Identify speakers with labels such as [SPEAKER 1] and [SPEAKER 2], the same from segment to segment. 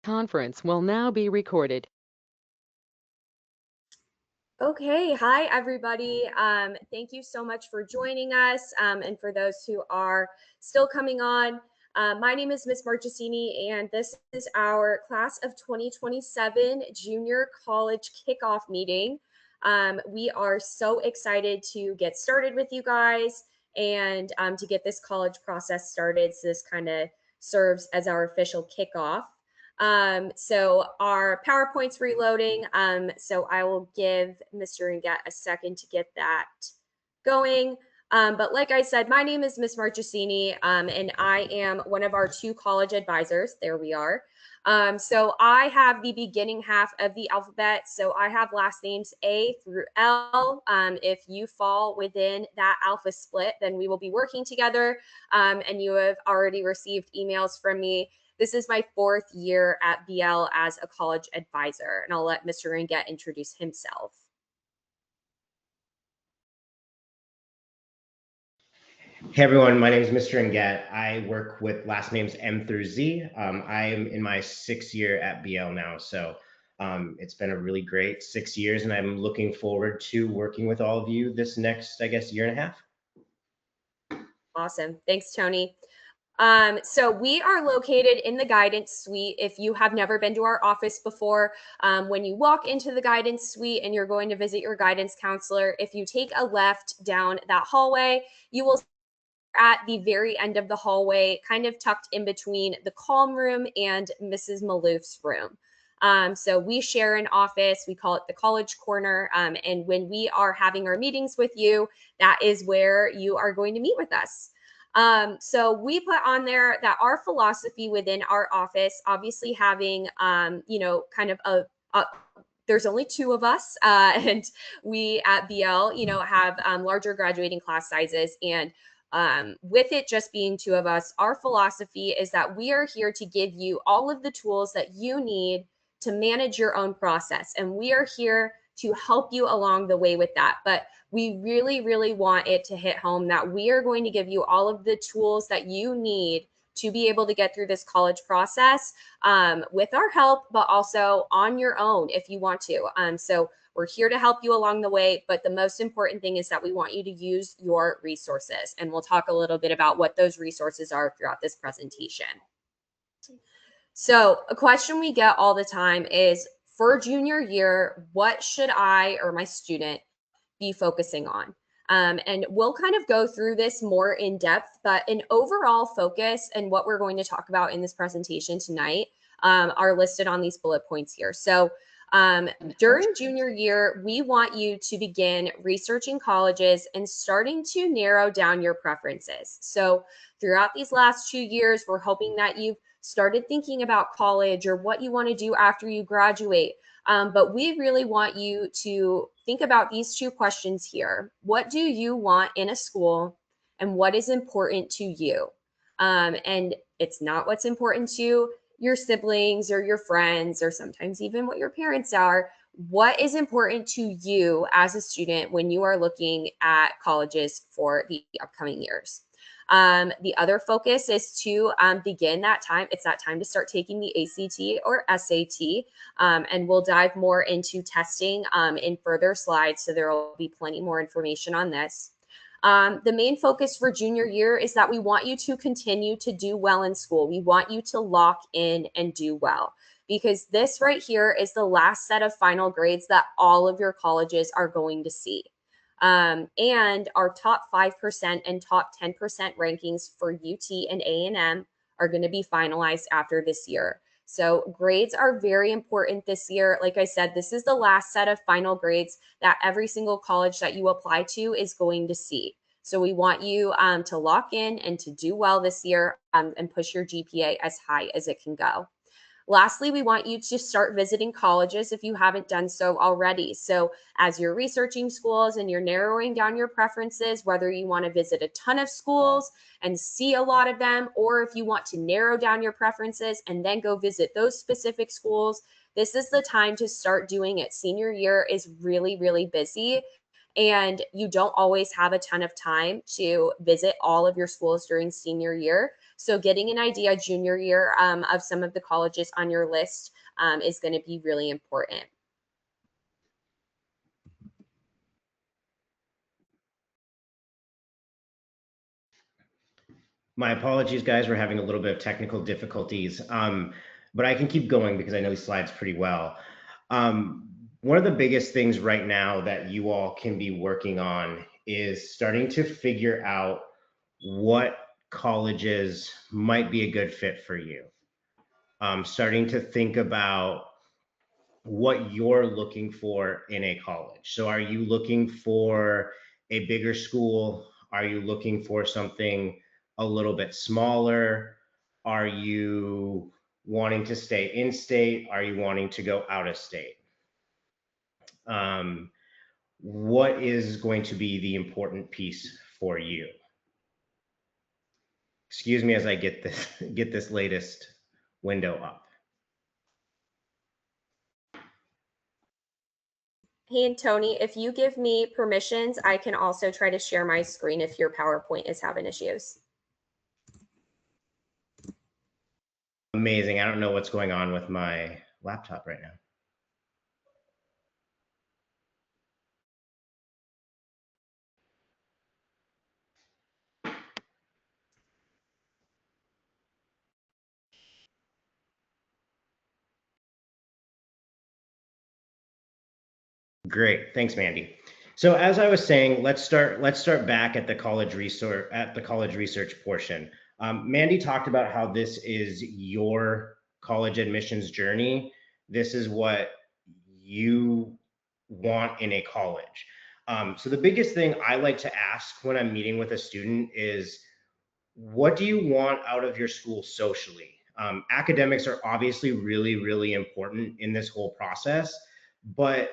[SPEAKER 1] Conference will now be recorded.
[SPEAKER 2] Okay, hi everybody. Thank you so much for joining us, and for those who are still coming on. My name is Miss Marchesini, and this is our class of 2027 junior college kickoff meeting. We are so excited to get started with you guys and to get this college process started. So this kind of serves as our official kickoff. So our PowerPoint's reloading. So I will give Mr. Ringet a second to get that going. But like I said, my name is Miss Marchesini, and I am one of our two college advisors. There we are. So I have the beginning half of the alphabet. So I have last names A through L. If you fall within that alpha split, then we will be working together. And you have already received emails from me. This is my 4th year at BL as a college advisor, and I'll let Mr. Ringet introduce himself.
[SPEAKER 3] Hey everyone, my name is Mr. Ngat. I work with last names M through Z. I am in my 6th year at BL now, so it's been a really great 6 years, and I'm looking forward to working with all of you this next, I guess, year and a half.
[SPEAKER 2] Awesome. Thanks, Tony. So we are located in the guidance suite. If you have never been to our office before, when you walk into the guidance suite and you're going to visit your guidance counselor, if you take a left down that hallway, you will at the very end of the hallway, kind of tucked in between the calm room and Mrs. Malouf's room. So we share an office. We call it the college corner. And when we are having our meetings with you, that is where you are going to meet with us. So we put on there that our philosophy within our office, obviously having, kind of there's only 2 of us, and we at BL, have larger graduating class sizes. And with it just being 2 of us, our philosophy is that we are here to give you all of the tools that you need to manage your own process. And we are here to help you along the way with that. But we really, really want it to hit home that we are going to give you all of the tools that you need to be able to get through this college process with our help, but also on your own if you want to. So we're here to help you along the way, but the most important thing is that we want you to use your resources. And we'll talk a little bit about what those resources are throughout this presentation. So a question we get all the time is, for junior year, what should I or my student be focusing on? And we'll kind of go through this more in depth, but an overall focus and what we're going to talk about in this presentation tonight are listed on these bullet points here. So during junior year, we want you to begin researching colleges and starting to narrow down your preferences. So throughout these last 2 years, we're hoping that you've started thinking about college or what you want to do after you graduate. But we really want you to think about these 2 questions here. What do you want in a school, and what is important to you? And it's not what's important to your siblings or your friends, or sometimes even what your parents are. What is important to you as a student when you are looking at colleges for the upcoming years? The other focus is to begin that time. It's that time to start taking the ACT or SAT, and we'll dive more into testing in further slides, so there will be plenty more information on this. The main focus for junior year is that we want you to continue to do well in school. We want you to lock in and do well, because this right here is the last set of final grades that all of your colleges are going to see. And our top 5% and top 10% rankings for UT and A&M are going to be finalized after this year. So grades are very important this year. Like I said, this is the last set of final grades that every single college that you apply to is going to see. So we want you to lock in and to do well this year and push your GPA as high as it can go. Lastly, we want you to start visiting colleges if you haven't done so already. So as you're researching schools and you're narrowing down your preferences, whether you want to visit a ton of schools and see a lot of them, or if you want to narrow down your preferences and then go visit those specific schools, this is the time to start doing it. Senior year is really, really busy, and you don't always have a ton of time to visit all of your schools during senior year. So getting an idea junior year of some of the colleges on your list is going to be really important.
[SPEAKER 3] My apologies, guys. We're having a little bit of technical difficulties, but I can keep going because I know these slides pretty well. One of the biggest things right now that you all can be working on is starting to figure out what colleges might be a good fit for you. Starting to think about what you're looking for in a college. So are you looking for a bigger school? Are you looking for something a little bit smaller? Are you wanting to stay in state? Are you wanting to go out of state? What is going to be the important piece for you? Excuse me as I get this latest window up.
[SPEAKER 2] Hey, and Tony, if you give me permissions, I can also try to share my screen if your PowerPoint is having issues.
[SPEAKER 3] Amazing. I don't know what's going on with my laptop right now. Great, thanks, Mandy. So as I was saying, let's start back at the college research portion. Mandy talked about how this is your college admissions journey. This is what you want in a college. So the biggest thing I like to ask when I'm meeting with a student is, what do you want out of your school socially? Academics are obviously really, really important in this whole process, but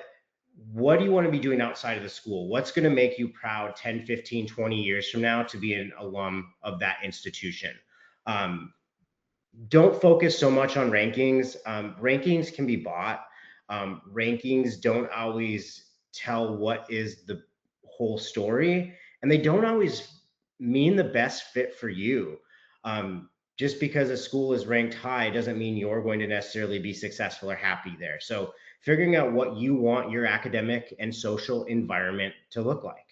[SPEAKER 3] what do you want to be doing outside of the school? What's going to make you proud 10, 15, 20 years from now to be an alum of that institution? Um, don't focus so much on rankings. Rankings can be bought. Rankings don't always tell what is the whole story, and they don't always mean the best fit for you. Just because a school is ranked high doesn't mean you're going to necessarily be successful or happy there. So figuring out what you want your academic and social environment to look like.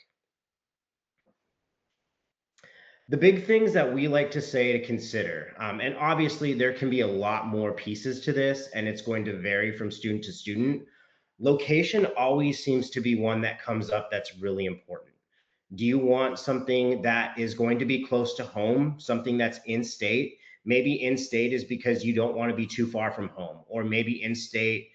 [SPEAKER 3] The big things that we like to say to consider, and obviously there can be a lot more pieces to this, and it's going to vary from student to student. Location always seems to be one that comes up that's really important. Do you want something that is going to be close to home, something that's in state? Maybe in state is because you don't want to be too far from home, or maybe in state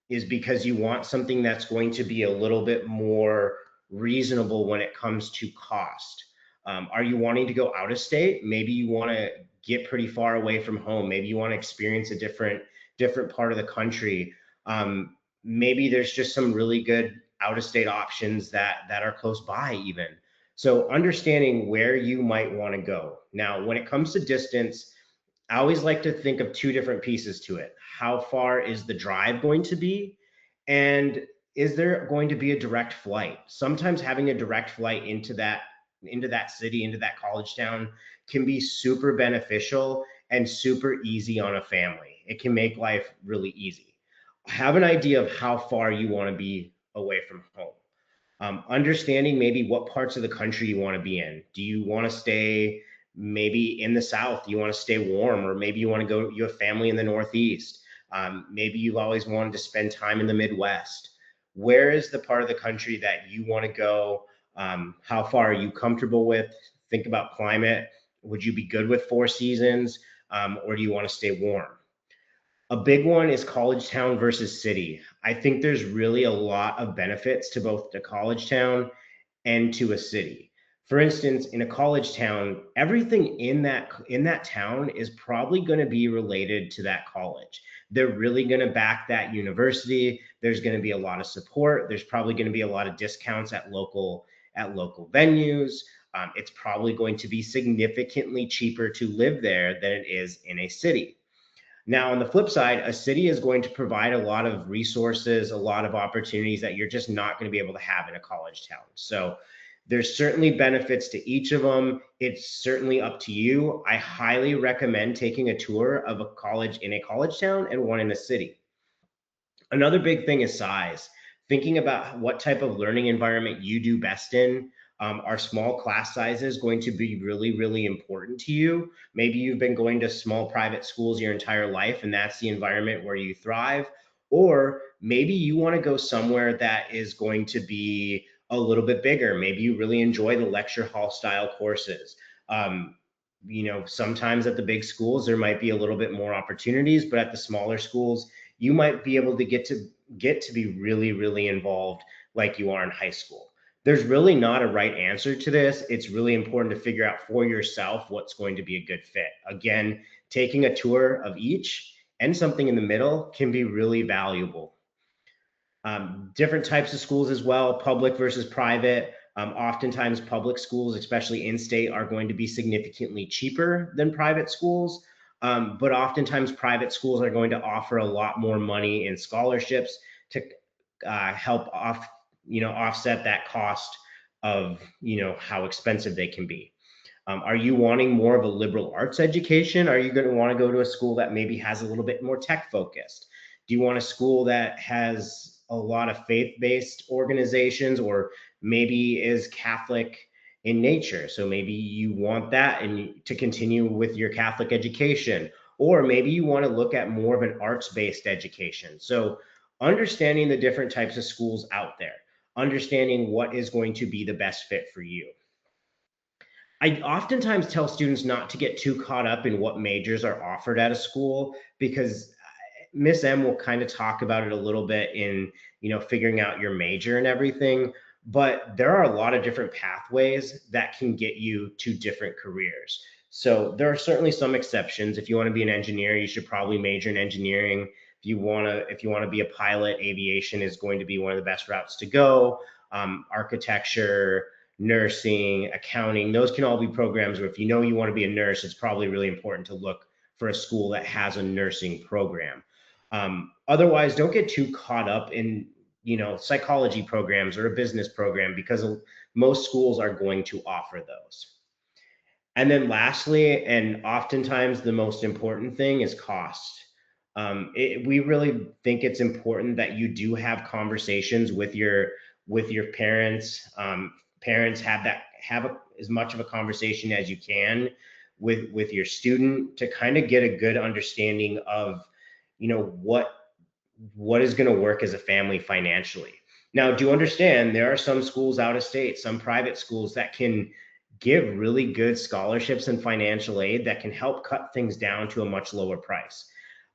[SPEAKER 3] is because you want something that's going to be a little bit more reasonable when it comes to cost. Are you wanting to go out of state? Maybe you want to get pretty far away from home. Maybe you want to experience a different part of the country. Maybe there's just some really good out of state options that are close by even. So understanding where you might want to go. Now, when it comes to distance, I always like to think of two different pieces to it. How far is the drive going to be? And is there going to be a direct flight? Sometimes having a direct flight into that city, into that college town can be super beneficial and super easy on a family. It can make life really easy. Have an idea of how far you want to be away from home. Understanding maybe what parts of the country you want to be in. Do you want to stay maybe in the South? You want to stay warm, or maybe you want to go, you have family in the Northeast. Maybe you've always wanted to spend time in the Midwest. Where is the part of the country that you want to go? How far are you comfortable with? Think about climate. Would you be good with 4 seasons, or do you want to stay warm? A big one is college town versus city. I think there's really a lot of benefits to both the college town and to a city. For instance, in a college town, everything in that town is probably going to be related to that college. They're really going to back that university. There's going to be a lot of support. There's probably going to be a lot of discounts at local venues. It's probably going to be significantly cheaper to live there than it is in a city. Now, on the flip side, a city is going to provide a lot of resources, a lot of opportunities that you're just not going to be able to have in a college town. So There's certainly benefits to each of them. It's certainly up to you. I highly recommend taking a tour of a college in a college town and one in a city. Another big thing is size. Thinking about what type of learning environment you do best in. Are small class sizes going to be really, really important to you? Maybe you've been going to small private schools your entire life and that's the environment where you thrive. Or maybe you want to go somewhere that is going to be a little bit bigger. Maybe you really enjoy the lecture hall style courses. Um, sometimes at the big schools, there might be a little bit more opportunities, but at the smaller schools, you might be able to get to be really, really involved like you are in high school. There's really not a right answer to this. It's really important to figure out for yourself what's going to be a good fit. Again, taking a tour of each and something in the middle can be really valuable. Different types of schools as well, public versus private. Oftentimes, public schools, especially in state, are going to be significantly cheaper than private schools. But oftentimes, private schools are going to offer a lot more money in scholarships to help offset that cost of how expensive they can be. Are you wanting more of a liberal arts education? Are you going to want to go to a school that maybe has a little bit more tech focused? Do you want a school that has a lot of faith-based organizations or maybe is Catholic in nature? So maybe you want that and to continue with your Catholic education, or maybe you want to look at more of an arts-based education. So understanding the different types of schools out there, understanding what is going to be the best fit for you. I oftentimes tell students not to get too caught up in what majors are offered at a school because Miss M will kind of talk about it a little bit in, figuring out your major and everything. But there are a lot of different pathways that can get you to different careers. So there are certainly some exceptions. If you want to be an engineer, you should probably major in engineering. If you want to be a pilot, aviation is going to be one of the best routes to go. Architecture, nursing, accounting, those can all be programs where if you want to be a nurse, it's probably really important to look for a school that has a nursing program. Otherwise, don't get too caught up in psychology programs or a business program because most schools are going to offer those. And then lastly, and oftentimes the most important thing is cost. We really think it's important that you do have conversations with your parents. Parents have as much of a conversation as you can with your student to kind of get a good understanding of what is going to work as a family financially. Now, do understand there are some schools out of state, some private schools that can give really good scholarships and financial aid that can help cut things down to a much lower price.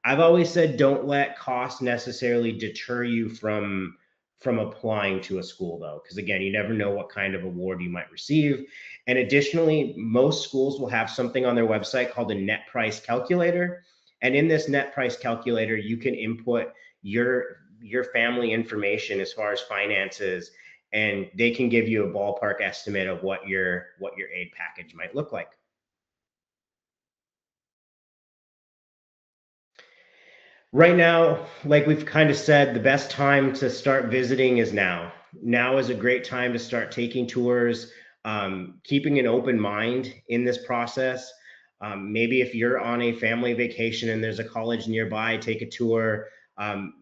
[SPEAKER 3] I've always said don't let cost necessarily deter you from applying to a school though, because again, you never know what kind of award you might receive. And additionally, most schools will have something on their website called a net price calculator. And in this net price calculator, you can input your family information as far as finances, and they can give you a ballpark estimate of what your aid package might look like. Right now, like we've kind of said, the best time to start visiting is now. Now is a great time to start taking tours, keeping an open mind in this process. Maybe if you're on a family vacation and there's a college nearby, take a tour.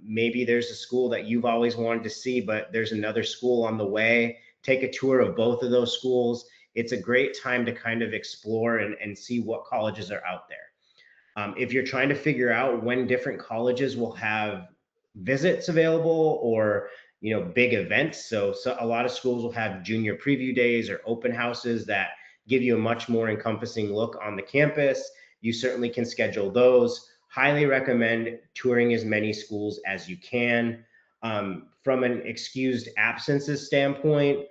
[SPEAKER 3] Maybe there's a school that you've always wanted to see, but there's another school on the way. Take a tour of both of those schools. It's a great time to kind of explore and see what colleges are out there. If you're trying to figure out when different colleges will have visits available or big events, so a lot of schools will have junior preview days or open houses that give you a much more encompassing look on the campus. You certainly can schedule those. Highly recommend touring as many schools as you can. From an excused absences standpoint,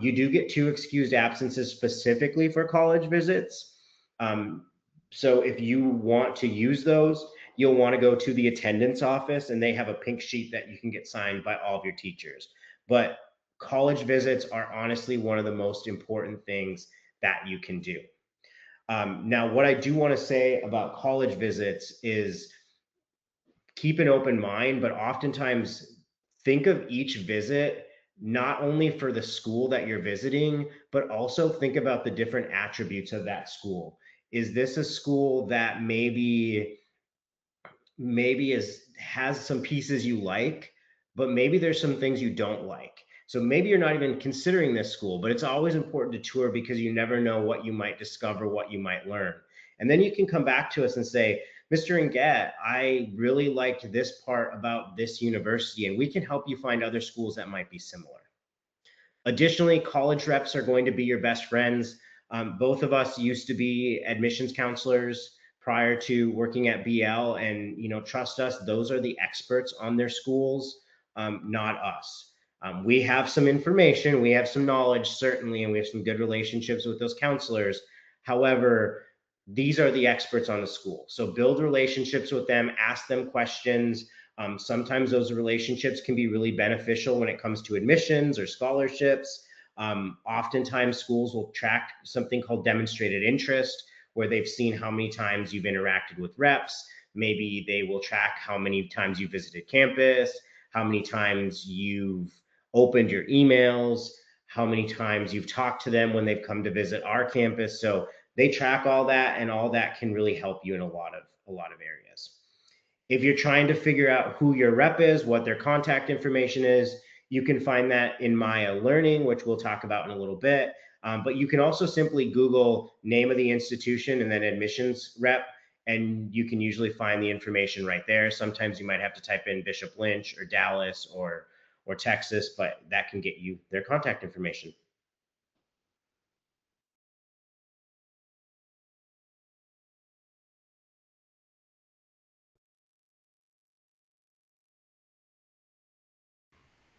[SPEAKER 3] you do get 2 excused absences specifically for college visits. Um, so if you want to use those, you'll want to go to the attendance office and they have a pink sheet that you can get signed by all of your teachers. But college visits are honestly one of the most important things that you can do. Now, what I do want to say about college visits is keep an open mind, but oftentimes think of each visit not only for the school that you're visiting, but also think about the different attributes of that school. Is this a school that maybe is has some pieces you like, but maybe there's some things you don't like. So maybe you're not even considering this school, but it's always important to tour because you never know what you might discover, what you might learn. And then you can come back to us and say, Mr. Inget, I really liked this part about this university, and we can help you find other schools that might be similar. Additionally, college reps are going to be your best friends. Both of us used to be admissions counselors prior to working at BL, and trust us, those are the experts on their schools, not us. We have some information, we have some knowledge, certainly, and we have some good relationships with those counselors. However, these are the experts on the school. So build relationships with them, ask them questions. Sometimes those relationships can be really beneficial when it comes to admissions or scholarships. Oftentimes, schools will track something called demonstrated interest, where they've seen how many times you've interacted with reps. Maybe they will track how many times you visited campus, how many times you've opened your emails, how many times you've talked to them when they've come to visit our campus. So they track all that, and all that can really help you in a lot of areas. If you're trying to figure out who your rep is, what their contact information is, you can find that in Maya Learning, which we'll talk about in a little bit. But you can also simply Google name of the institution and then admissions rep, and you can usually find the information right there. Sometimes you might have to type in Bishop Lynch or Dallas or Texas, but that can get you their contact information.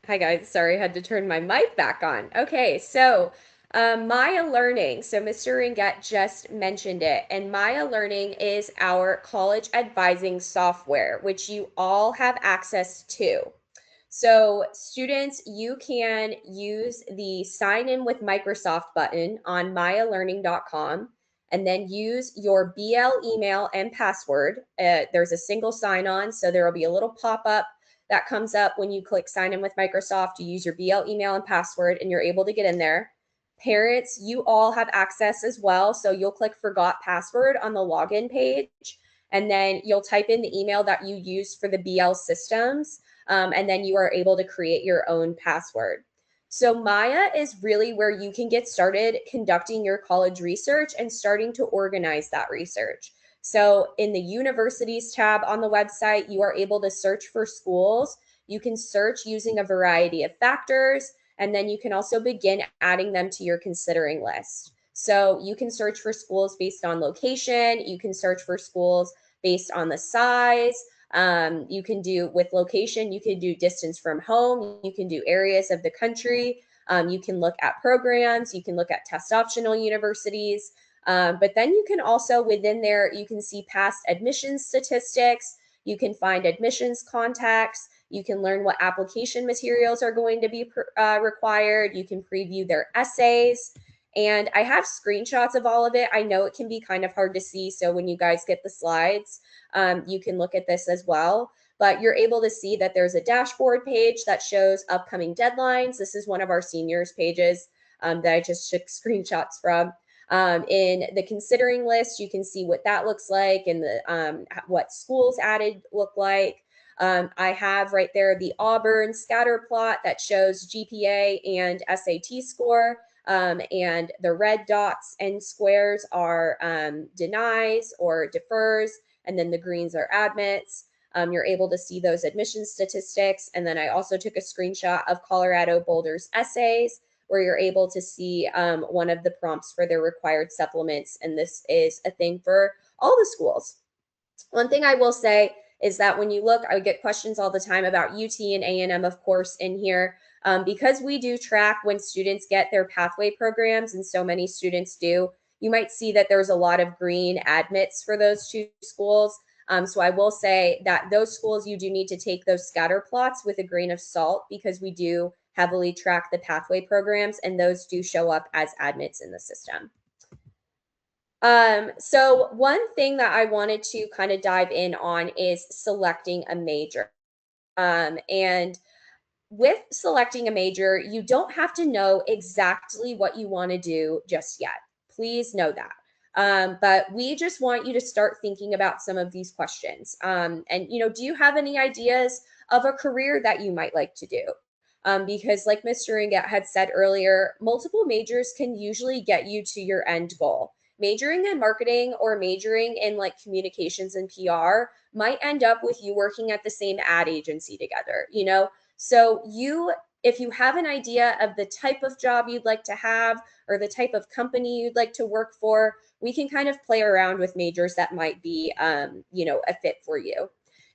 [SPEAKER 2] Hi guys, sorry, I had to turn my mic back on. Okay, so Maya Learning. So Mr. Ringet just mentioned it, and Maya Learning is our college advising software, which you all have access to. So students, you can use the sign in with Microsoft button on mayalearning.com and then use your BL email and password. There's a single sign on, so there will be a little pop up that comes up when you click sign in with Microsoft. You use your BL email and password, and you're able to get in there. Parents, you all have access as well. So you'll click forgot password on the login page, and then you'll type in the email that you used for the BL systems, and then you are able to create your own password. So Maya is really where you can get started conducting your college research and starting to organize that research. So in the universities tab on the website, you are able to search for schools. You can search using a variety of factors, and then you can also begin adding them to your considering list. So you can search for schools based on location. You can search for schools based on the size. You can do with location, you can do distance from home, you can do areas of the country, you can look at programs, you can look at test optional universities. But then you can also within there, you can see past admissions statistics, you can find admissions contacts, you can learn what application materials are going to be required, you can preview their essays. And I have screenshots of all of it. I know it can be kind of hard to see. So when you guys get the slides, you can look at this as well. But you're able to see that there's a dashboard page that shows upcoming deadlines. This is one of our seniors pages that I just took screenshots from. In the considering list, you can see what that looks like and what schools added look like. I have right there the Auburn scatter plot that shows GPA and SAT score. And the red dots and squares are denies or defers, and then the greens are admits. You're able to see those admission statistics. And then I also took a screenshot of Colorado Boulder's essays, where you're able to see one of the prompts for their required supplements. And this is a thing for all the schools. One thing I will say is that when you look, I get questions all the time about UT and A&M, of course, in here. Because we do track when students get their pathway programs, and so many students do, you might see that there's a lot of green admits for those two schools. So I will say that those schools, you do need to take those scatter plots with a grain of salt, because we do heavily track the pathway programs, and those do show up as admits in the system. So one thing that I wanted to kind of dive in on is selecting a major. And with selecting a major, you don't have to know exactly what you want to do just yet. Please know that. But we just want you to start thinking about some of these questions. And, do you have any ideas of a career that you might like to do? Because, like Mr. Inget had said earlier, multiple majors can usually get you to your end goal. Majoring in marketing or majoring in like communications and PR might end up with you working at the same ad agency together. So if you have an idea of the type of job you'd like to have or the type of company you'd like to work for, we can kind of play around with majors that might be, a fit for you.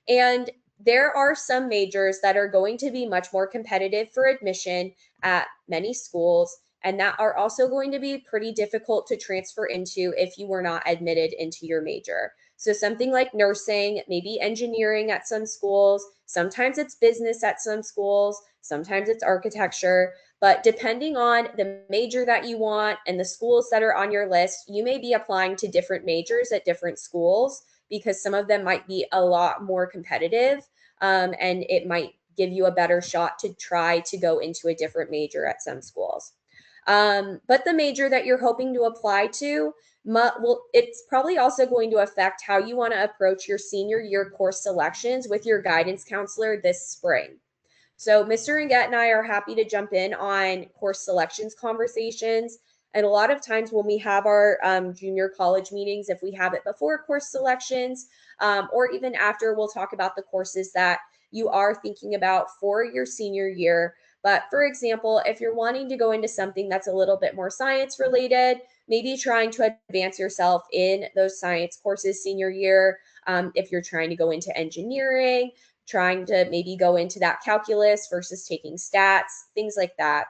[SPEAKER 2] And there are some majors that are going to be much more competitive for admission at many schools, and that are also going to be pretty difficult to transfer into if you were not admitted into your major. So something like nursing, maybe engineering at some schools, sometimes it's business at some schools, sometimes it's architecture, but depending on the major that you want and the schools that are on your list, you may be applying to different majors at different schools because some of them might be a lot more competitive, and it might give you a better shot to try to go into a different major at some schools. But the major that you're hoping to apply to, well, it's probably also going to affect how you want to approach your senior year course selections with your guidance counselor this spring. So Mr. Inget and I are happy to jump in on course selections conversations. And a lot of times when we have our junior college meetings, if we have it before course selections, or even after, we'll talk about the courses that you are thinking about for your senior year. But for example, if you're wanting to go into something that's a little bit more science related, maybe trying to advance yourself in those science courses senior year. If you're trying to go into engineering, trying to maybe go into that calculus versus taking stats, things like that.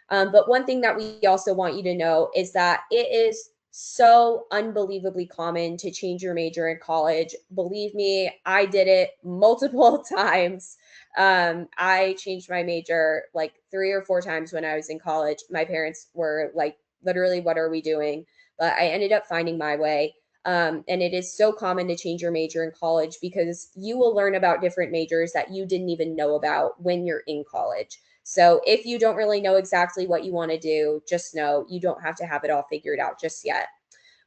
[SPEAKER 2] But one thing that we also want you to know is that it is so unbelievably common to change your major in college. Believe me, I did it multiple times. I changed my major like 3 or 4 times when I was in college. My parents were like, literally, what are we doing? But I ended up finding my way. And it is so common to change your major in college because you will learn about different majors that you didn't even know about when you're in college. So if you don't really know exactly what you want to do, just know you don't have to have it all figured out just yet.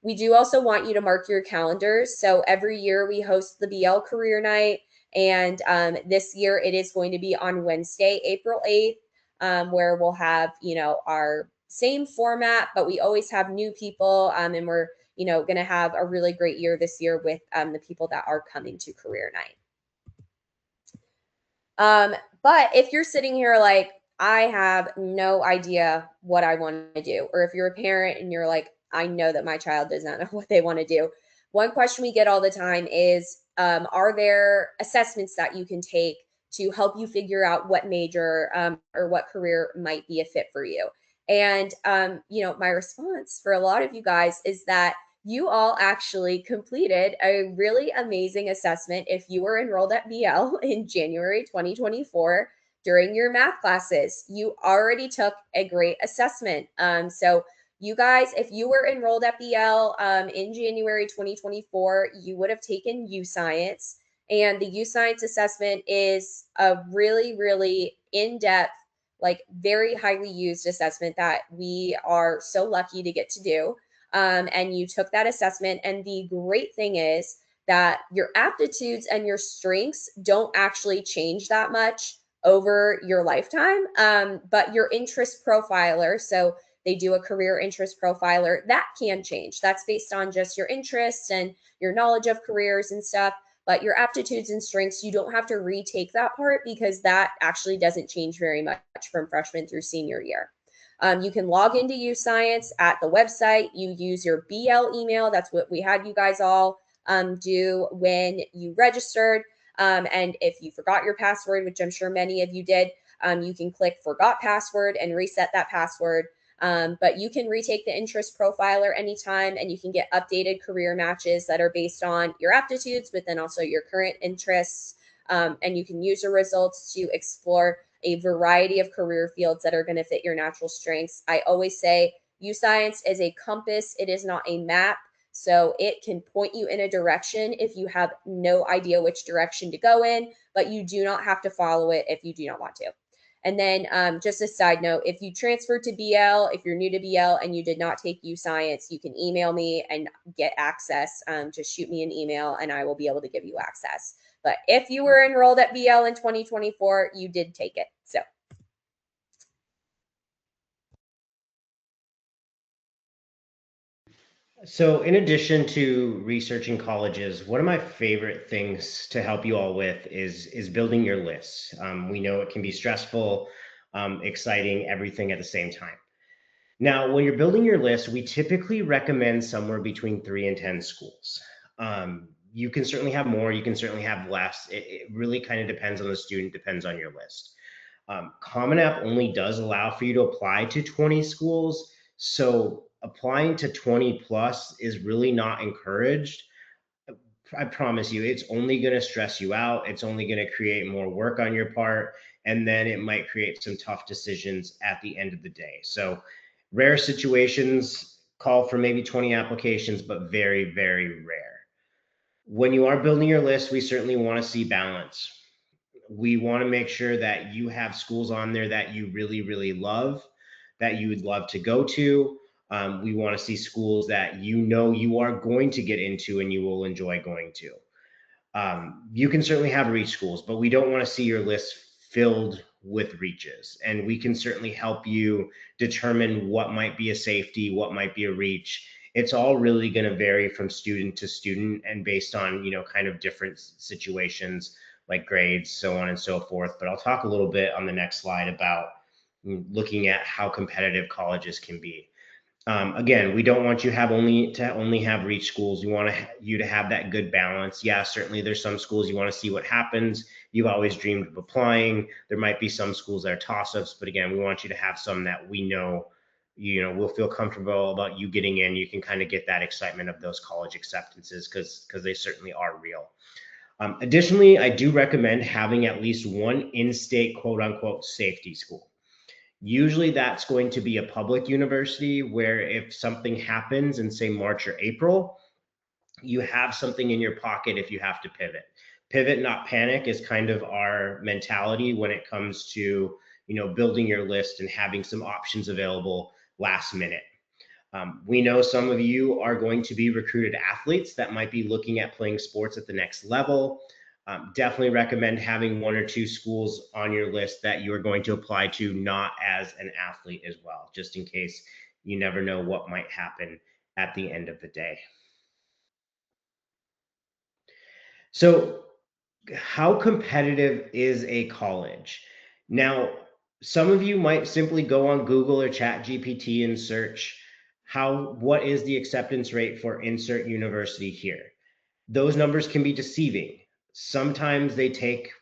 [SPEAKER 2] We do also want you to mark your calendars. So every year we host the BL Career Night. And this year it is going to be on Wednesday, April 8th, where we'll have, our same format, but we always have new people. And we're, going to have a really great year this year with the people that are coming to Career Night. But if you're sitting here like, I have no idea what I want to do, or if you're a parent and you're like, I know that my child does not know what they want to do. One question we get all the time is, are there assessments that you can take to help you figure out what major or what career might be a fit for you? And, my response for a lot of you guys is that you all actually completed a really amazing assessment if you were enrolled at BL in January 2024 during your math classes. You already took a great assessment. So you guys, if you were enrolled at BL in January 2024, you would have taken U Science. And the U Science assessment is a really, really in-depth, like very highly used assessment that we are so lucky to get to do. And you took that assessment. And the great thing is that your aptitudes and your strengths don't actually change that much over your lifetime, but your interest profiler, so they do a career interest profiler, that can change. That's based on just your interests and your knowledge of careers and stuff. But your aptitudes and strengths, you don't have to retake that part because that actually doesn't change very much from freshman through senior year. You can log into U Science at the website. You use your BL email. That's what we had you guys all do when you registered. And if you forgot your password, which I'm sure many of you did, you can click forgot password and reset that password. But you can retake the interest profiler anytime, and you can get updated career matches that are based on your aptitudes, but then also your current interests. And you can use your results to explore a variety of career fields that are going to fit your natural strengths. I always say U Science is a compass, it is not a map. So it can point you in a direction if you have no idea which direction to go in, but you do not have to follow it if you do not want to. And then just a side note, if you transferred to BL, if you're new to BL and you did not take U Science, you can email me and get access. Just shoot me an email and I will be able to give you access. But if you were enrolled at BL in 2024, you did take it. So
[SPEAKER 3] So, in addition to researching colleges, one of my favorite things to help you all with is building your lists. We know it can be stressful, exciting, everything at the same time. Now, when you're building your list, we typically recommend somewhere between 3 and 10 schools. You can certainly have more, you can certainly have less. It really kind of depends on the student, depends on your list. Common App only does allow for you to apply to 20 schools. So applying to 20 plus is really not encouraged. I promise you, it's only going to stress you out. It's only going to create more work on your part. And then it might create some tough decisions at the end of the day. So rare situations call for maybe 20 applications, but very, very rare. When you are building your list, we certainly want to see balance. We want to make sure that you have schools on there that you really, really love, that you would love to go to. We want to see schools that you know you are going to get into and you will enjoy going to. You can certainly have reach schools, but we don't want to see your list filled with reaches. And we can certainly help you determine what might be a safety, what might be a reach. It's all really going to vary from student to student and based on, kind of different situations like grades, so on and so forth. But I'll talk a little bit on the next slide about looking at how competitive colleges can be. Again, we don't want you only have reach schools. We want you to have that good balance. Yeah, certainly there's some schools you want to see what happens. You've always dreamed of applying. There might be some schools that are toss-ups, but again, we want you to have some that we know, we'll feel comfortable about you getting in. You can kind of get that excitement of those college acceptances because they certainly are real. Additionally, I do recommend having at least one in-state quote unquote safety school. Usually that's going to be a public university where if something happens in say March or April, you have something in your pocket if you have to pivot. Pivot, not panic is kind of our mentality when it comes to, building your list and having some options available last minute. We know some of you are going to be recruited athletes that might be looking at playing sports at the next level. Definitely recommend having 1 or 2 schools on your list that you're going to apply to, not as an athlete as well, just in case you never know what might happen at the end of the day. So, how competitive is a college? Now, some of you might simply go on Google or Chat GPT and search what is the acceptance rate for insert university here. Those numbers can be deceiving. Sometimes they take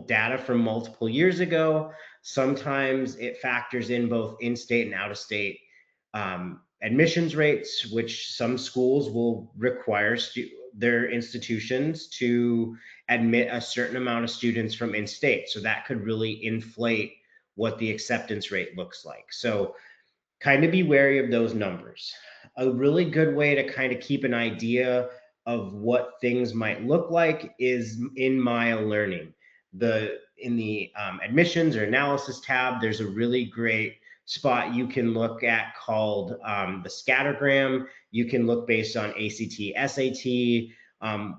[SPEAKER 3] data from multiple years ago. Sometimes it factors in both in-state and out-of-state admissions rates, which some schools will require their institutions to admit a certain amount of students from in-state. So that could really inflate what the acceptance rate looks like. So kind of be wary of those numbers. A really good way to kind of keep an idea of what things might look like is in Maya Learning. In the admissions or analysis tab, there's a really great spot you can look at called the scattergram. You can look based on ACT, SAT,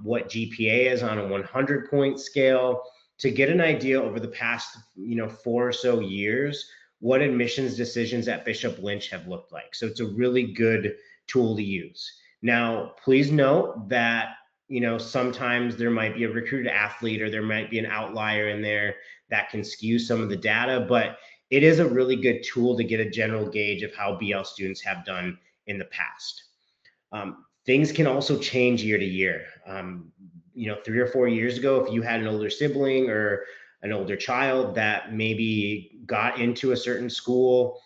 [SPEAKER 3] what GPA is on a 100-point scale to get an idea over the past 4 or so years what admissions decisions at Bishop Lynch have looked like. So it's a really good tool to use. Now, please note that sometimes there might be a recruited athlete or there might be an outlier in there that can skew some of the data, but it is a really good tool to get a general gauge of how BL students have done in the past. Things can also change year to year. 3 or 4 years ago, if you had an older sibling or an older child that maybe got into a certain school,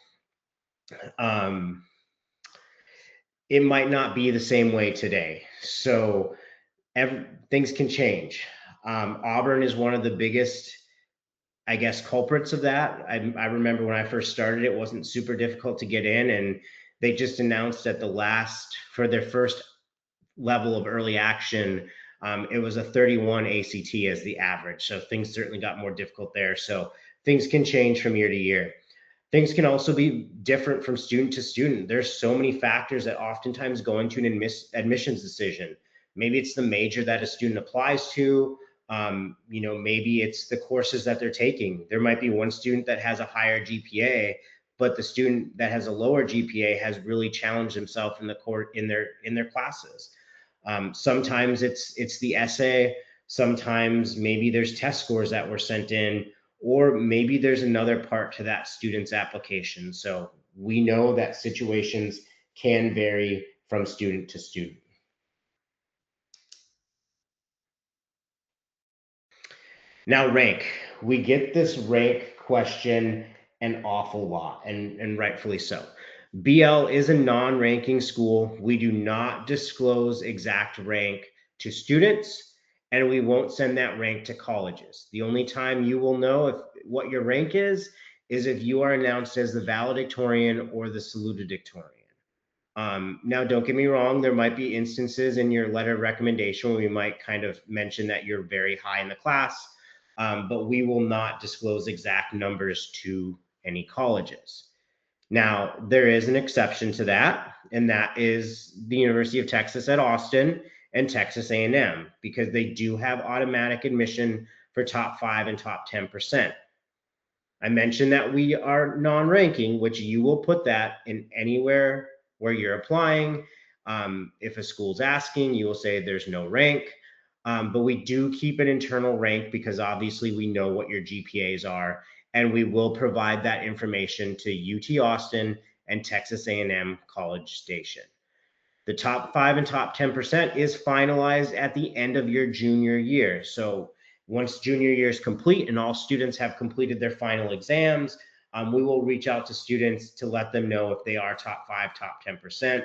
[SPEAKER 3] it might not be the same way today. So things can change. Auburn is one of the biggest, I guess, culprits of that. I remember when I first started, it wasn't super difficult to get in, and they just announced at for their first level of early action, it was a 31 ACT as the average. So things certainly got more difficult there. So things can change from year to year. Things can also be different from student to student. There's so many factors that oftentimes go into an admissions decision. Maybe it's the major that a student applies to. Maybe it's the courses that they're taking. There might be one student that has a higher GPA, but the student that has a lower GPA has really challenged himself in the court in their classes. Sometimes it's the essay. Sometimes maybe there's test scores that were sent in, or maybe there's another part to that student's application. So we know that situations can vary from student to student. Now, rank. We get this rank question an awful lot, and rightfully so. BL is a non-ranking school. We do not disclose exact rank to students, and we won't send that rank to colleges. The only time you will know what your rank is if you are announced as the valedictorian or the salutatorian. Now, don't get me wrong, there might be instances in your letter of recommendation where we might kind of mention that you're very high in the class, but we will not disclose exact numbers to any colleges. Now, there is an exception to that, and that is the University of Texas at Austin and Texas A&M, because they do have automatic admission for top 5 and top 10%. I mentioned that we are non-ranking, which you will put that in anywhere where you're applying. If a school's asking, you will say there's no rank. But we do keep an internal rank because obviously we know what your GPAs are, and we will provide that information to UT Austin and Texas A&M College Station. The top 5 and top 10% is finalized at the end of your junior year. So once junior year is complete and all students have completed their final exams, we will reach out to students to let them know if they are top 5, top 10%.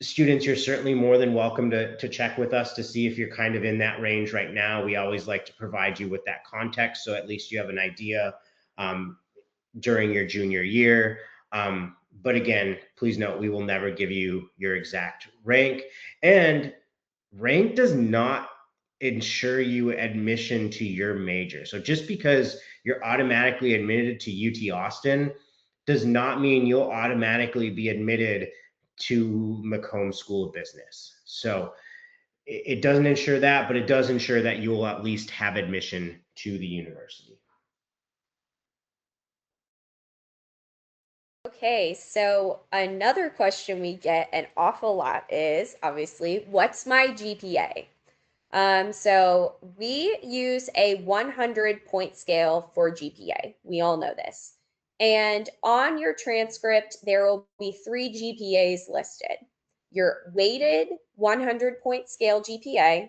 [SPEAKER 3] Students, you're certainly more than welcome to check with us to see if you're kind of in that range right now. We always like to provide you with that context, so at least you have an idea during your junior year. But again, please note, we will never give you your exact rank. And rank does not ensure you admission to your major. So just because you're automatically admitted to UT Austin does not mean you'll automatically be admitted to Macomb School of Business. So it doesn't ensure that, but it does ensure that you will at least have admission to the university.
[SPEAKER 2] Okay, so another question we get an awful lot is obviously, what's my GPA? So we use a 100-point scale for GPA. We all know this. And on your transcript, there will be 3 GPAs listed. Your weighted 100-point scale GPA,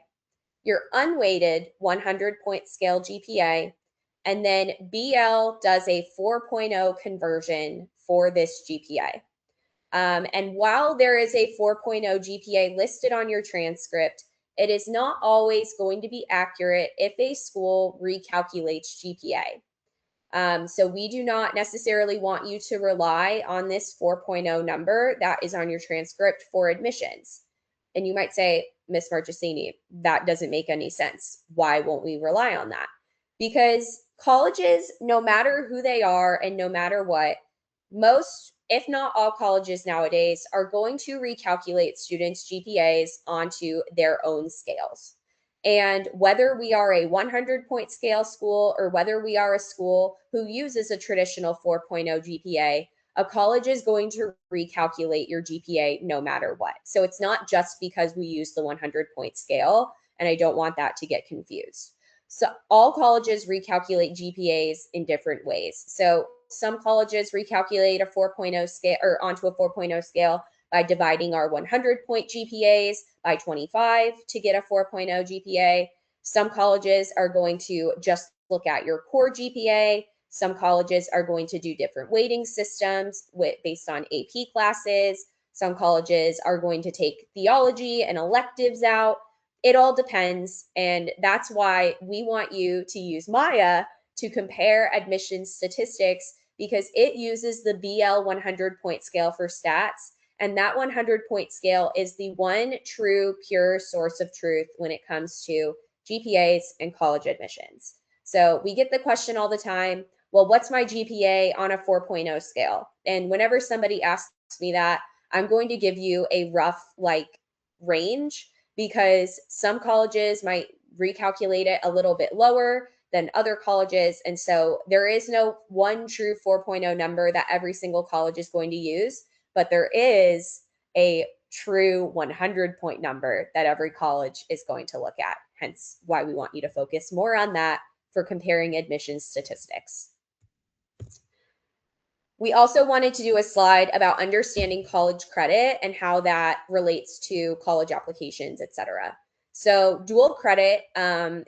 [SPEAKER 2] your unweighted 100-point scale GPA, and then BL does a 4.0 conversion for this GPA. And while there is a 4.0 GPA listed on your transcript, it is not always going to be accurate if a school recalculates GPA. So we do not necessarily want you to rely on this 4.0 number that is on your transcript for admissions. And you might say, Miss Marchesini, that doesn't make any sense. Why won't we rely on that? Because colleges, no matter who they are and no matter what, most, if not all colleges nowadays, are going to recalculate students' GPAs onto their own scales. And whether we are a 100-point scale school or whether we are a school who uses a traditional 4.0 GPA, a college is going to recalculate your GPA no matter what. So it's not just because we use the 100-point scale, and I don't want that to get confused. So all colleges recalculate GPAs in different ways. So some colleges recalculate a 4.0 scale or onto a 4.0 scale by dividing our 100-point GPAs by 25 to get a 4.0 GPA. Some colleges are going to just look at your core GPA. Some colleges are going to do different weighting systems based on AP classes. Some colleges are going to take theology and electives out. It all depends. And that's why we want you to use Maya to compare admission statistics, because it uses the BL 100-point scale for stats. And that 100-point scale is the one true, pure source of truth when it comes to GPAs and college admissions. So we get the question all the time, well, what's my GPA on a 4.0 scale? And whenever somebody asks me that, I'm going to give you a rough range, because some colleges might recalculate it a little bit lower than other colleges. And so there is no one true 4.0 number that every single college is going to use, but there is a true 100 point number that every college is going to look at. Hence why we want you to focus more on that for comparing admissions statistics. We also wanted to do a slide about understanding college credit and how that relates to college applications, etc. So dual credit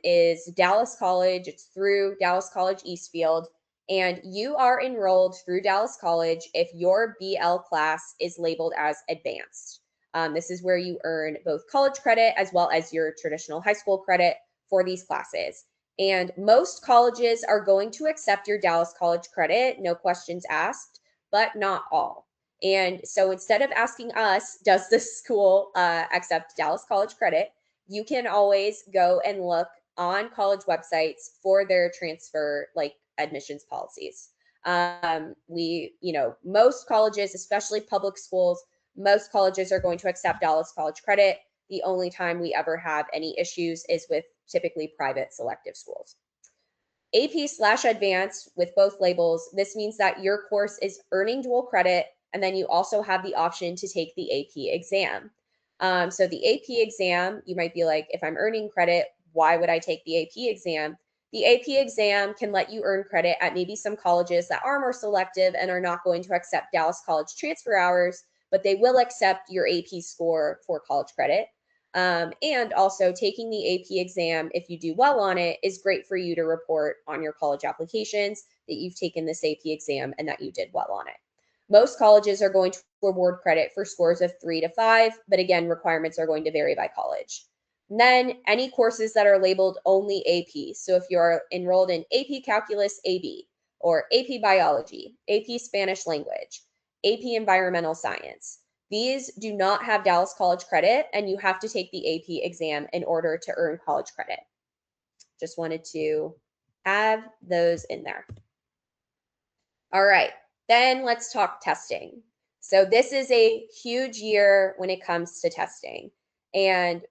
[SPEAKER 2] is Dallas College. It's through Dallas College Eastfield, and you are enrolled through Dallas College if your BL class is labeled as advanced. This is where you earn both college credit as well as your traditional high school credit for these classes. And most colleges are going to accept your Dallas College credit, no questions asked, but not all. And so instead of asking us, does this school accept Dallas College credit, you can always go and look on college websites for their transfer admissions policies. Most colleges, especially public schools, most colleges are going to accept Dallas College credit. The only time we ever have any issues is with typically private selective schools. AP/advanced with both labels, this means that your course is earning dual credit, and then you also have the option to take the AP exam. So the AP exam, you might be like, if I'm earning credit, why would I take the AP exam? The AP exam can let you earn credit at maybe some colleges that are more selective and are not going to accept Dallas College transfer hours, but they will accept your AP score for college credit. And also taking the AP exam, if you do well on it, is great for you to report on your college applications that you've taken this AP exam and that you did well on it. Most colleges are going to award credit for scores of 3 to 5, but again, requirements are going to vary by college. And then any courses that are labeled only AP. So if you're enrolled in AP Calculus AB, or AP Biology, AP Spanish Language, AP Environmental Science, these do not have Dallas College credit, and you have to take the AP exam in order to earn college credit. Just wanted to have those in there. All right, then let's talk testing. So this is a huge year when it comes to testing. And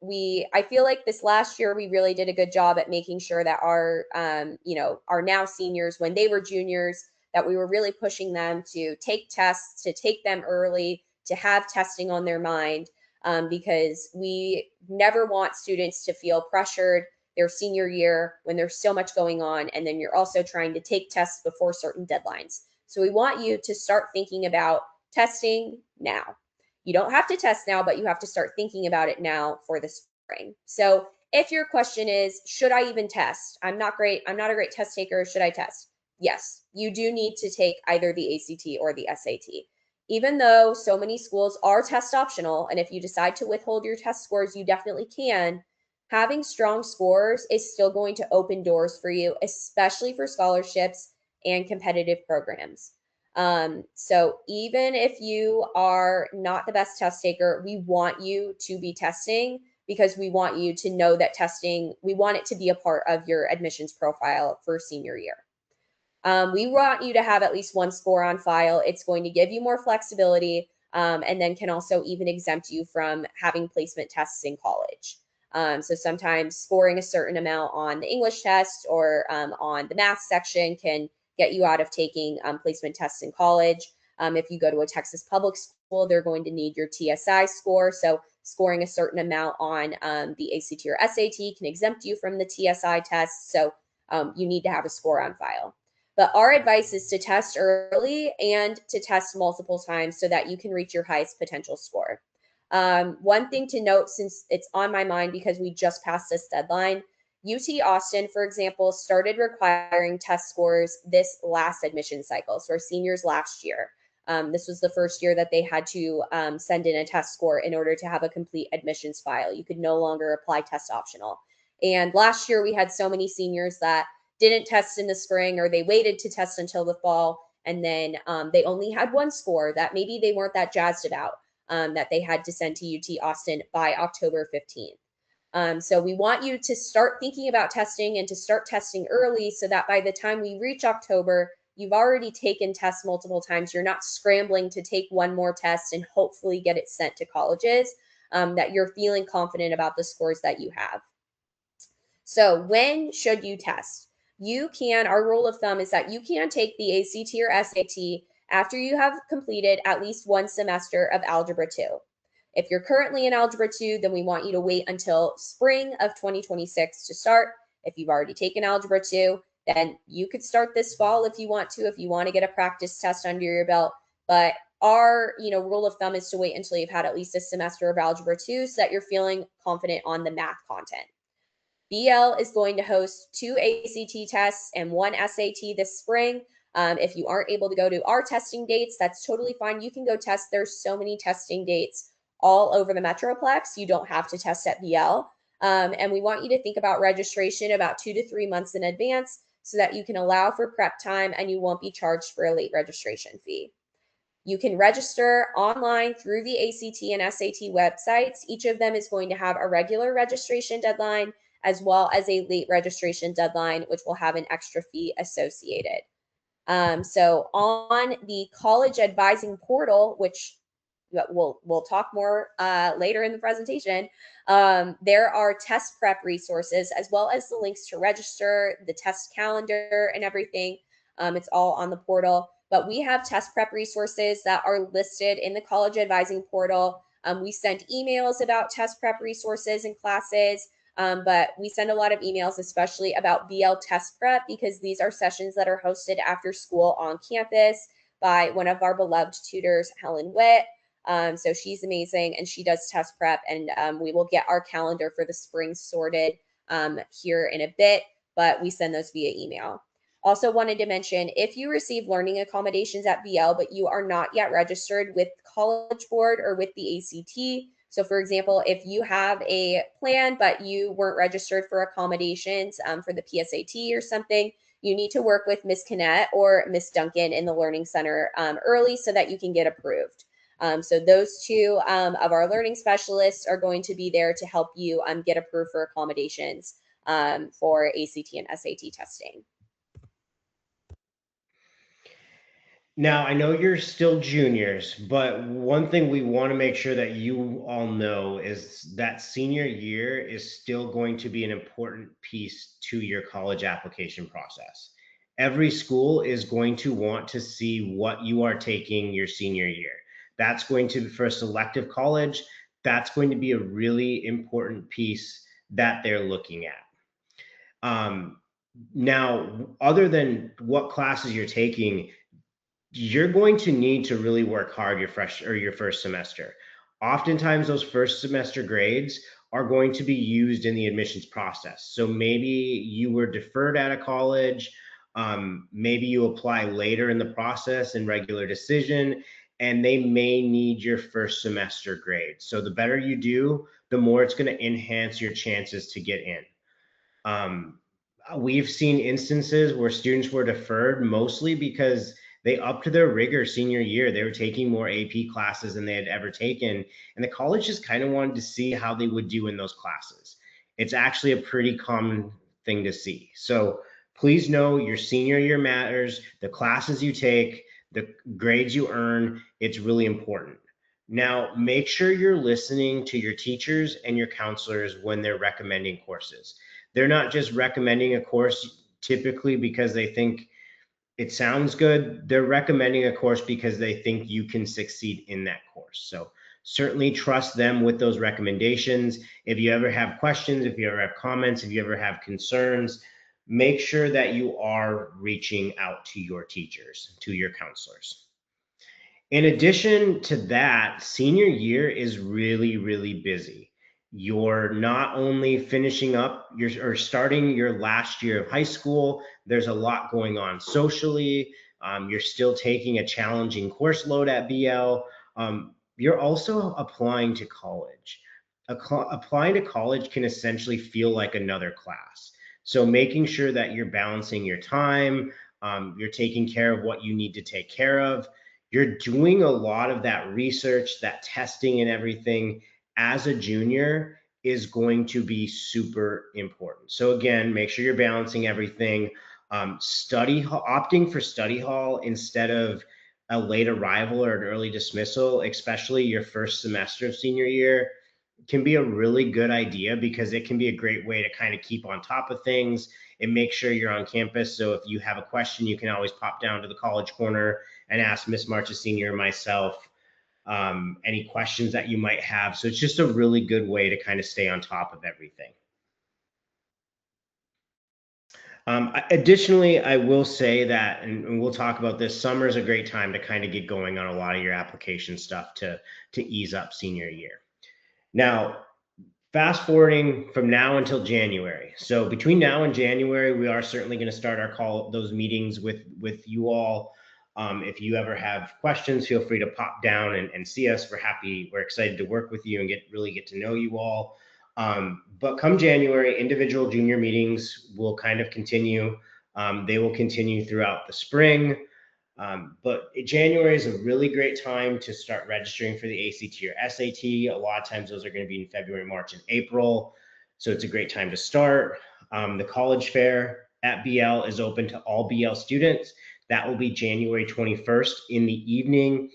[SPEAKER 2] I feel like this last year, we really did a good job at making sure that our now seniors, when they were juniors, that we were really pushing them to take tests, to take them early, to have testing on their mind, because we never want students to feel pressured their senior year when there's so much going on, and then you're also trying to take tests before certain deadlines. So we want you to start thinking about testing now. You don't have to test now, but you have to start thinking about it now for the spring. So if your question is, should I even test? I'm not a great test taker. Should I test? Yes, you do need to take either the ACT or the SAT. Even though so many schools are test optional, and if you decide to withhold your test scores, you definitely can, having strong scores is still going to open doors for you, especially for scholarships and competitive programs. So even if you are not the best test taker, we want you to be testing, because we want you to know that testing, we want it to be a part of your admissions profile for senior year. We want you to have at least one score on file. It's going to give you more flexibility, and then can also even exempt you from having placement tests in college. So sometimes scoring a certain amount on the English test or on the math section can get you out of taking placement tests in college. If you go to a Texas public school, they're going to need your TSI score. So scoring a certain amount on the ACT or SAT can exempt you from the TSI test. So you need to have a score on file. But our advice is to test early and to test multiple times so that you can reach your highest potential score. One thing to note, since it's on my mind because we just passed this deadline, UT Austin, for example, started requiring test scores this last admission cycle, so our seniors last year. This was the first year that they had to send in a test score in order to have a complete admissions file. You could no longer apply test optional. And last year we had so many seniors that didn't test in the spring, or they waited to test until the fall, and then they only had one score that maybe they weren't that jazzed about, that they had to send to UT Austin by October 15th. So we want you to start thinking about testing and to start testing early so that by the time we reach October, you've already taken tests multiple times. You're not scrambling to take one more test and hopefully get it sent to colleges, that you're feeling confident about the scores that you have. So when should you test? You can, our rule of thumb is that you can take the ACT or SAT after you have completed at least one semester of Algebra 2. If you're currently in Algebra 2, then we want you to wait until spring of 2026 to start. If you've already taken Algebra 2, then you could start this fall if you want to get a practice test under your belt. But our rule of thumb is to wait until you've had at least a semester of Algebra 2 so that you're feeling confident on the math content. BL is going to host 2 ACT tests and 1 SAT this spring. If you aren't able to go to our testing dates, that's totally fine. You can go test. There's so many testing dates all over the Metroplex. You don't have to test at BL. And we want you to think about registration about 2 to 3 months in advance so that you can allow for prep time and you won't be charged for a late registration fee. You can register online through the ACT and SAT websites. Each of them is going to have a regular registration deadline as well as a late registration deadline, which will have an extra fee associated. So on the college advising portal, which we'll talk more later in the presentation, there are test prep resources as well as the links to register, the test calendar and everything. It's all on the portal. But we have test prep resources that are listed in the college advising portal. We send emails about test prep resources and classes. But we send a lot of emails, especially about BL test prep, because these are sessions that are hosted after school on campus by one of our beloved tutors, Helen Witt. So she's amazing and she does test prep, and we will get our calendar for the spring sorted here in a bit, but we send those via email. Also wanted to mention, if you receive learning accommodations at BL, but you are not yet registered with College Board or with the ACT, so for example, if you have a plan, but you weren't registered for accommodations for the PSAT or something, you need to work with Miss Kinnett or Miss Duncan in the Learning Center early so that you can get approved. So those two of our learning specialists are going to be there to help you get approved for accommodations for ACT and SAT testing.
[SPEAKER 3] Now, I know you're still juniors, but one thing we want to make sure that you all know is that senior year is still going to be an important piece to your college application process. Every school is going to want to see what you are taking your senior year. That's going to, for a selective college, that's going to be a really important piece that they're looking at. Now, other than what classes you're taking, you're going to need to really work hard your first semester. Oftentimes those first semester grades are going to be used in the admissions process. So maybe you were deferred out of college, maybe you apply later in the process in regular decision, and they may need your first semester grade. So the better you do, the more it's going to enhance your chances to get in. We've seen instances where students were deferred mostly because they upped their rigor senior year. They were taking more AP classes than they had ever taken, and the college just kind of wanted to see how they would do in those classes. It's actually a pretty common thing to see. So please know your senior year matters, the classes you take, the grades you earn, it's really important. Now, make sure you're listening to your teachers and your counselors when they're recommending courses. They're not just recommending a course typically because they think it sounds good. They're recommending a course because they think you can succeed in that course. So certainly trust them with those recommendations. If you ever have questions, if you ever have comments, if you ever have concerns, make sure that you are reaching out to your teachers, to your counselors. In addition to that, senior year is really, really busy. You're not only finishing up or starting your last year of high school, there's a lot going on socially. You're still taking a challenging course load at BL. You're also applying to college. Applying to college can essentially feel like another class. So making sure that you're balancing your time, you're taking care of what you need to take care of, you're doing a lot of that research, that testing and everything as a junior, is going to be super important. So again, make sure you're balancing everything. Opting for study hall instead of a late arrival or an early dismissal, especially your first semester of senior year, can be a really good idea because it can be a great way to kind of keep on top of things and make sure you're on campus. So if you have a question, you can always pop down to the college corner and ask Miss Marchesini or myself any questions that you might have. So it's just a really good way to kind of stay on top of everything. Additionally, I will say that, and we'll talk about this, summer is a great time to kind of get going on a lot of your application stuff to ease up senior year. Now, fast forwarding from now until January. So between now and January, we are certainly going to start those meetings with you all. If you ever have questions, feel free to pop down and see us. We're excited to work with you and really get to know you all. But come January, individual junior meetings will kind of continue. They will continue throughout the spring. But January is a really great time to start registering for the ACT or SAT. A lot of times those are going to be in February, March, and April. So it's a great time to start. The college fair at BL is open to all BL students. That will be January 21st in the evening.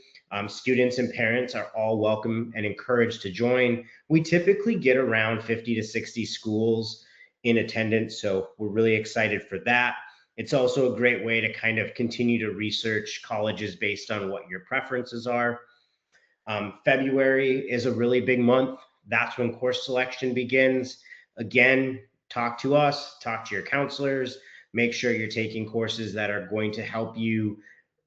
[SPEAKER 3] Students and parents are all welcome and encouraged to join. We typically get around 50 to 60 schools in attendance, so we're really excited for that. It's also a great way to kind of continue to research colleges based on what your preferences are. February is a really big month. That's when course selection begins. Again, talk to us, talk to your counselors, make sure you're taking courses that are going to help you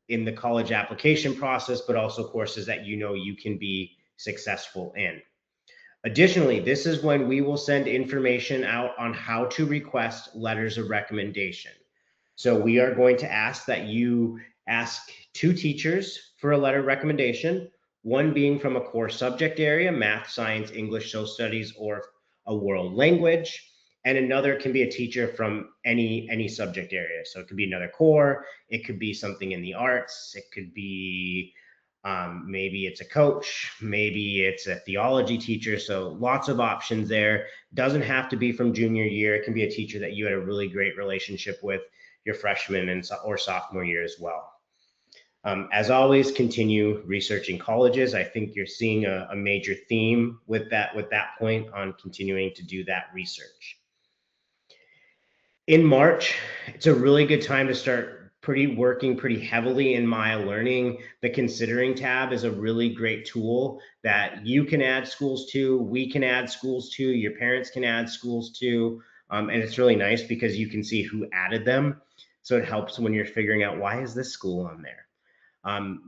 [SPEAKER 3] in the college application process, but also courses that you know you can be successful in. Additionally, this is when we will send information out on how to request letters of recommendation. So we are going to ask that you ask 2 teachers for a letter of recommendation, one being from a core subject area, math, science, English, social studies, or a world language, and another can be a teacher from any subject area. So it could be another core, it could be something in the arts, it could be maybe it's a coach, maybe it's a theology teacher. So lots of options there. Doesn't have to be from junior year. It can be a teacher that you had a really great relationship with your freshman or sophomore year as well. As always, continue researching colleges. I think you're seeing a major theme with that point on continuing to do that research. In March, it's a really good time to start working pretty heavily in Maya Learning. The Considering tab is a really great tool that you can add schools to, we can add schools to, your parents can add schools to, and it's really nice because you can see who added them. So it helps when you're figuring out, why is this school on there?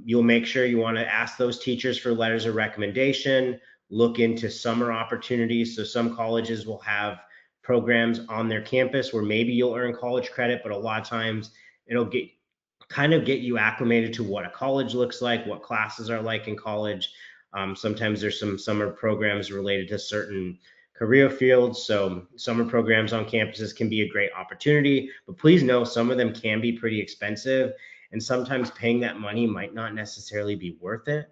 [SPEAKER 3] You'll make sure you want to ask those teachers for letters of recommendation, look into summer opportunities. So some colleges will have programs on their campus where maybe you'll earn college credit, but a lot of times it'll get you acclimated to what a college looks like, what classes are like in college. Sometimes there's some summer programs related to certain career fields. So summer programs on campuses can be a great opportunity, but please know some of them can be pretty expensive, and sometimes paying that money might not necessarily be worth it.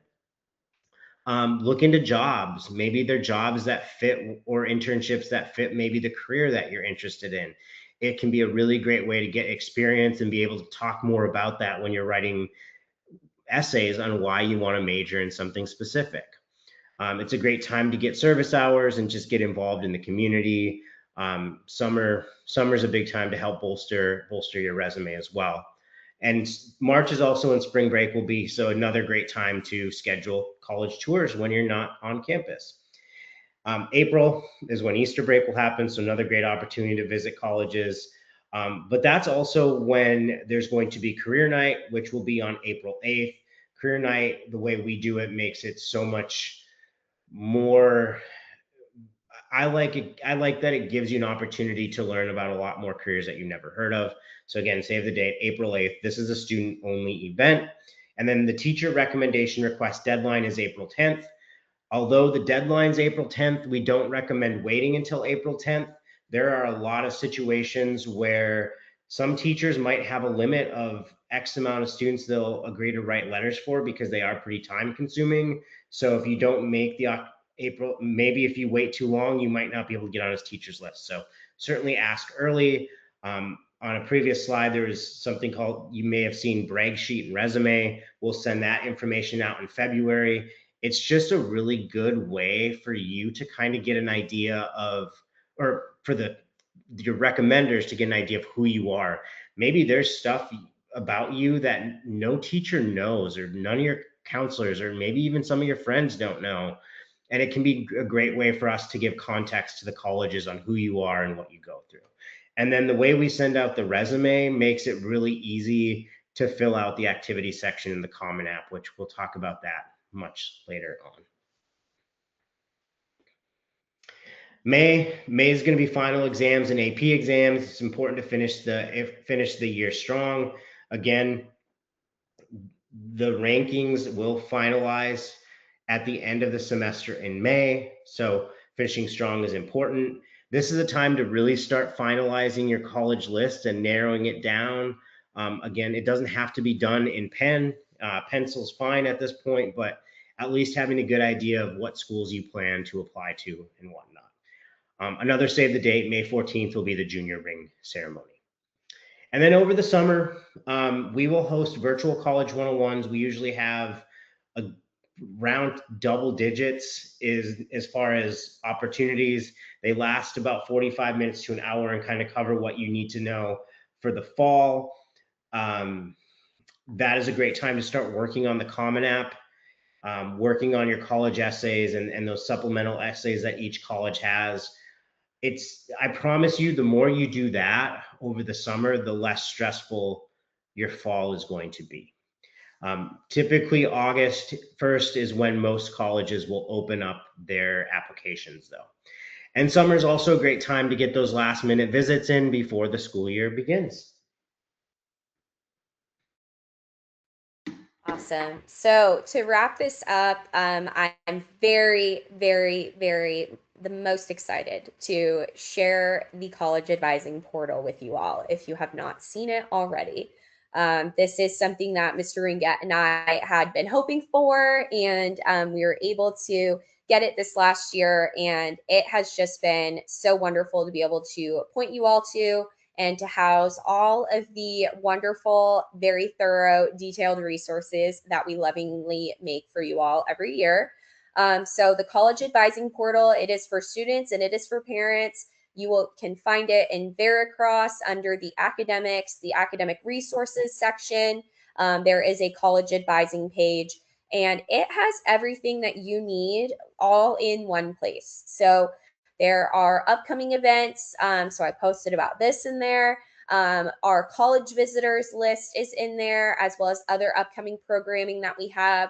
[SPEAKER 3] Look into jobs. Maybe they're jobs that fit, or internships that fit maybe the career that you're interested in. It can be a really great way to get experience and be able to talk more about that when you're writing essays on why you want to major in something specific. It's a great time to get service hours and just get involved in the community. Summer's a big time to help bolster your resume as well. And March is also when spring break will be, so another great time to schedule college tours when you're not on campus. April is when Easter break will happen, so another great opportunity to visit colleges. But that's also when there's going to be career night, which will be on April 8th. Career night, the way we do it, makes it so much more. I like that it gives you an opportunity to learn about a lot more careers that you've never heard of. So again, save the date, April 8th. This is a student only event. And then the teacher recommendation request deadline is April 10th. Although the deadline's April 10th, we don't recommend waiting until April 10th. There are a lot of situations where some teachers might have a limit of X amount of students they'll agree to write letters for because they are pretty time consuming. So if you don't make the April. Maybe if you wait too long, you might not be able to get on his teacher's list. So certainly ask early. On a previous slide, there was something called, you may have seen, brag sheet and resume. We'll send that information out in February. It's just a really good way for you to kind of get an idea of, or for your recommenders to get an idea of who you are. Maybe there's stuff about you that no teacher knows, or none of your counselors, or maybe even some of your friends don't know. And it can be a great way for us to give context to the colleges on who you are and what you go through. And then the way we send out the resume makes it really easy to fill out the activity section in the Common App, which we'll talk about that much later on. May is going to be final exams and AP exams. It's important to finish the year strong. Again, the rankings will finalize at the end of the semester in May. So finishing strong is important. This is a time to really start finalizing your college list and narrowing it down. Again, it doesn't have to be done in pen. Pencil's fine at this point, but at least having a good idea of what schools you plan to apply to and whatnot. Another save the date, May 14th, will be the junior ring ceremony. And then over the summer, we will host virtual college 101s. We usually have around double digits is as far as opportunities. They last about 45 minutes to an hour and kind of cover what you need to know for the fall. That is a great time to start working on the Common App, working on your college essays and those supplemental essays that each college has. I promise you, the more you do that over the summer, the less stressful your fall is going to be. Typically August 1st is when most colleges will open up their applications though. And summer is also a great time to get those last minute visits in before the school year begins.
[SPEAKER 2] Awesome. So to wrap this up, I'm very, very, very the most excited to share the college advising portal with you all if you have not seen it already. This is something that Mr. Ringette and I had been hoping for, and we were able to get it this last year, and it has just been so wonderful to be able to point you all to and to house all of the wonderful, very thorough, detailed resources that we lovingly make for you all every year. So the college advising portal, it is for students and it is for parents. Can find it in Veracross under the academics, the academic resources section. There is a college advising page, and it has everything that you need all in one place. So there are upcoming events. So I posted about this in there. Our college visitors list is in there, as well as other upcoming programming that we have.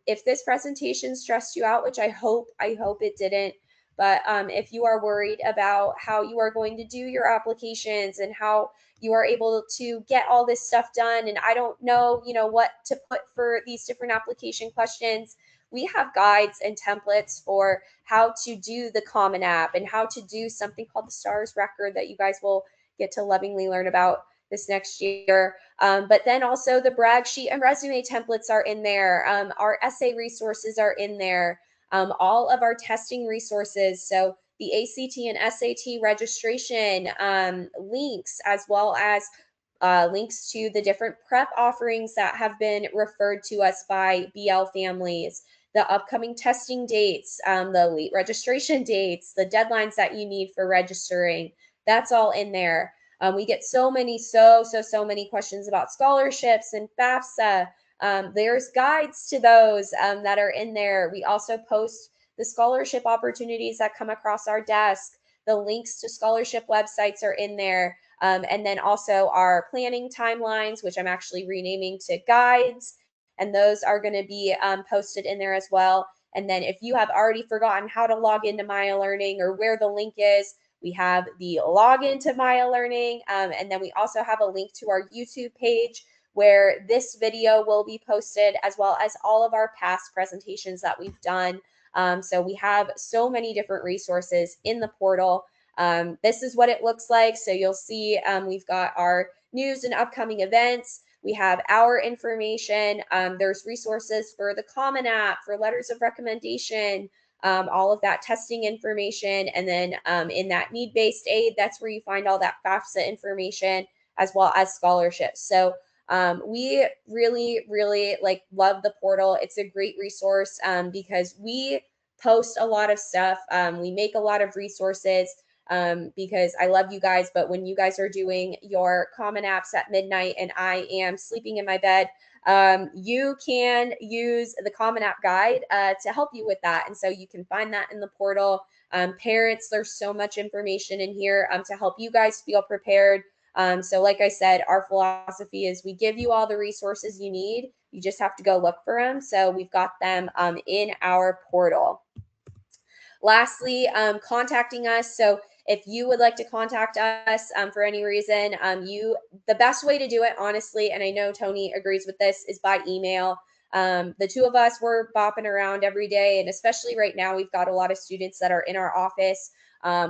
[SPEAKER 2] If this presentation stressed you out, which I hope it didn't, but if you are worried about how you are going to do your applications and how you are able to get all this stuff done, and I don't know, what to put for these different application questions, we have guides and templates for how to do the Common App and how to do something called the STARS record that you guys will get to lovingly learn about this next year. But then also the brag sheet and resume templates are in there. Our essay resources are in there. All of our testing resources. So the ACT and SAT registration links, as well as links to the different prep offerings that have been referred to us by BL families, the upcoming testing dates, the late registration dates, the deadlines that you need for registering. That's all in there. We get so many questions about scholarships and FAFSA. There's guides to those that are in there. We also post the scholarship opportunities that come across our desk. The links to scholarship websites are in there. And then also our planning timelines, which I'm actually renaming to guides. And those are going to be posted in there as well. And then if you have already forgotten how to log into Maya Learning or where the link is, we have the login to Maya Learning. And then we also have a link to our YouTube page where this video will be posted, as well as all of our past presentations that we've done. So we have so many different resources in the portal. This is what it looks like. So you'll see we've got our news and upcoming events. We have our information. There's resources for the Common App, for letters of recommendation, all of that testing information. And then in that need-based aid, that's where you find all that FAFSA information as well as scholarships. So we really, really like love the portal. It's a great resource because we post a lot of stuff. We make a lot of resources because I love you guys. But when you guys are doing your Common Apps at midnight and I am sleeping in my bed, you can use the Common App guide to help you with that. And so you can find that in the portal. Parents, there's so much information in here to help you guys feel prepared. So like I said, our philosophy is we give you all the resources you need. You just have to go look for them. So we've got them in our portal. Lastly, contacting us. So if you would like to contact us for any reason, the best way to do it, honestly, and I know Tony agrees with this, is by email. The two of us were bopping around every day, and especially right now, we've got a lot of students that are in our office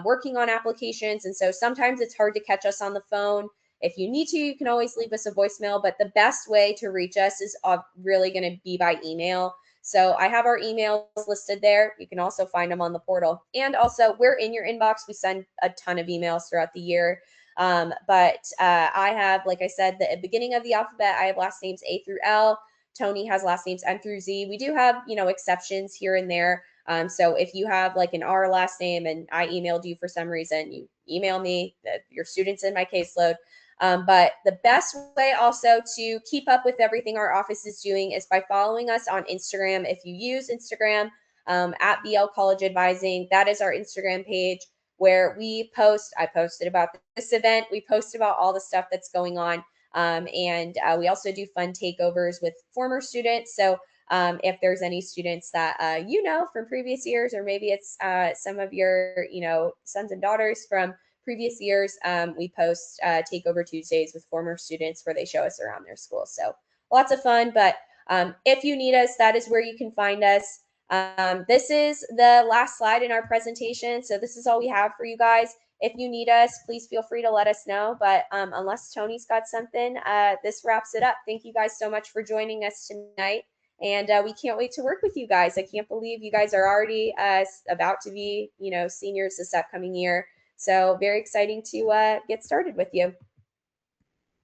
[SPEAKER 2] working on applications, and so sometimes it's hard to catch us on the phone. If you need to, you can always leave us a voicemail, but the best way to reach us is really going to be by email. So I have our emails listed there. You can also find them on the portal. And also, we're in your inbox. We send a ton of emails throughout the year. But I have, like I said, the beginning of the alphabet, I have last names A through L. Tony has last names M through Z. We do have, exceptions here and there. So if you have like an R last name and I emailed you for some reason, you email me, your student's in my caseload. But the best way also to keep up with everything our office is doing is by following us on Instagram. If you use Instagram at BL College Advising, that is our Instagram page where we post. I posted about this event. We post about all the stuff that's going on. And we also do fun takeovers with former students. So if there's any students that from previous years, or maybe it's some of your sons and daughters from previous years, we post Takeover Tuesdays with former students where they show us around their school. So lots of fun. But if you need us, that is where you can find us. This is the last slide in our presentation. So this is all we have for you guys. If you need us, please feel free to let us know. But unless Tony's got something, this wraps it up. Thank you guys so much for joining us tonight. And we can't wait to work with you guys. I can't believe you guys are already about to be, seniors this upcoming year. So very exciting to get started with you.